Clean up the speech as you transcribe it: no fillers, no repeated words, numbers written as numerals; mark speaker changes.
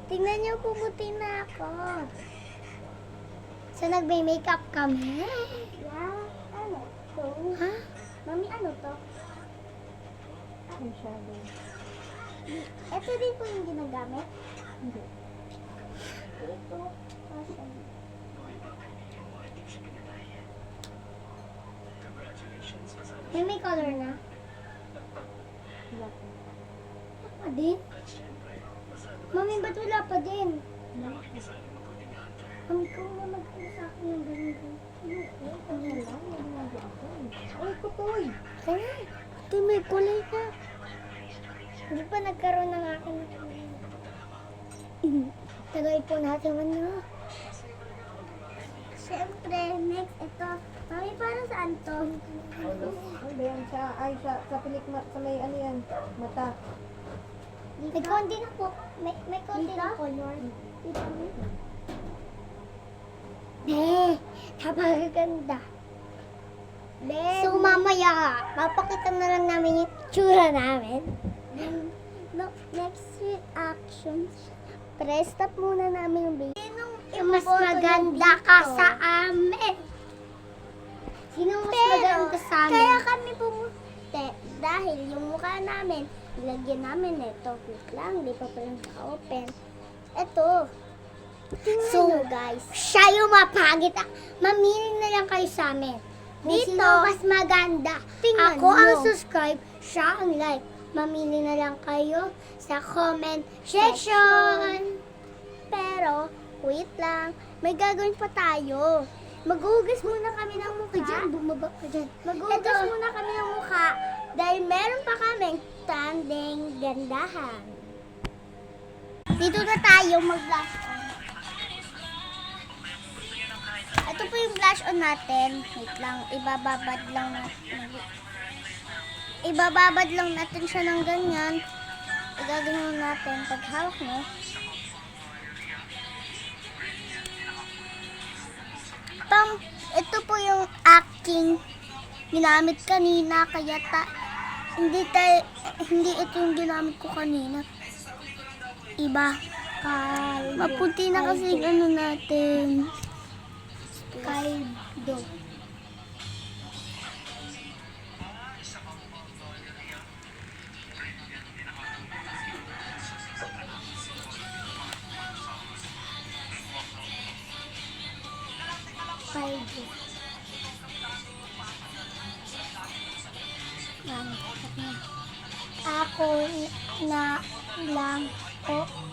Speaker 1: Tingnan niyo, pumuti na ako. So, nagme-makeup kami.
Speaker 2: Yeah, ano to?
Speaker 1: Ha?
Speaker 2: Mami, ano to?
Speaker 3: Eyeshadow.
Speaker 2: Ito din po yung ginagamit?
Speaker 3: Hindi.
Speaker 2: Ito. Fashion.
Speaker 1: May color na.
Speaker 3: Wala pa.
Speaker 1: Wala pa din. Mami, ba't wala pa din? Mami, kung na mag-ano sa akin yung ganyan.
Speaker 3: Ano lang? May ginagawa ko eh. Ay, kutoy!
Speaker 1: Kaya, ito may kulay na. Hindi pa nagkaroon ng akin. Tagal po natin ano.
Speaker 2: Siyempre, next, ito. Mami, para saan to?
Speaker 3: Ano yan? Sa pilikma, sa may ano yan? Mata.
Speaker 1: May konti na po. May konti
Speaker 2: Dito?
Speaker 1: na color.
Speaker 2: Dito, Mami.
Speaker 1: Napakaganda. So, mamaya, papakita na lang namin yung tsura namin.
Speaker 2: No, next reactions. Press stop muna namin yung video.
Speaker 1: Yung mas maganda ka sa amin. Sino mas maganda sa amin?
Speaker 2: Kaya kami pumunti dahil yung mukha namin, ilagyan namin ito. Wait lang, di pa pala naka-open. Ito.
Speaker 1: So,
Speaker 2: Guys.
Speaker 1: siya yung mapagit. Mamili na lang kayo sa amin. Kung
Speaker 2: Dito.
Speaker 1: sino mas maganda.
Speaker 2: Tingnan
Speaker 1: Ako
Speaker 2: nyo.
Speaker 1: ang subscribe, siya ang like. Mamili na lang kayo sa comment section.
Speaker 2: Pero, wait lang. May gagawin pa tayo. Maghugas muna kami ng mukha.
Speaker 1: Bumaba ka dyan.
Speaker 2: Maghugas muna kami ng mukha dahil meron pa kaming trending gandahan.
Speaker 1: Dito na tayo mag-blush on. Ito po yung blush on natin. Wait lang, ibababad lang natin siya ng ganyan. Igagawin natin pag hawak mo. Ito po yung aking ginamit kanina, kaya hindi ito yung ginamit ko kanina. Iba. Maputi na kasi yung ano natin. Kaldo. Kaldo. Ako na lang po.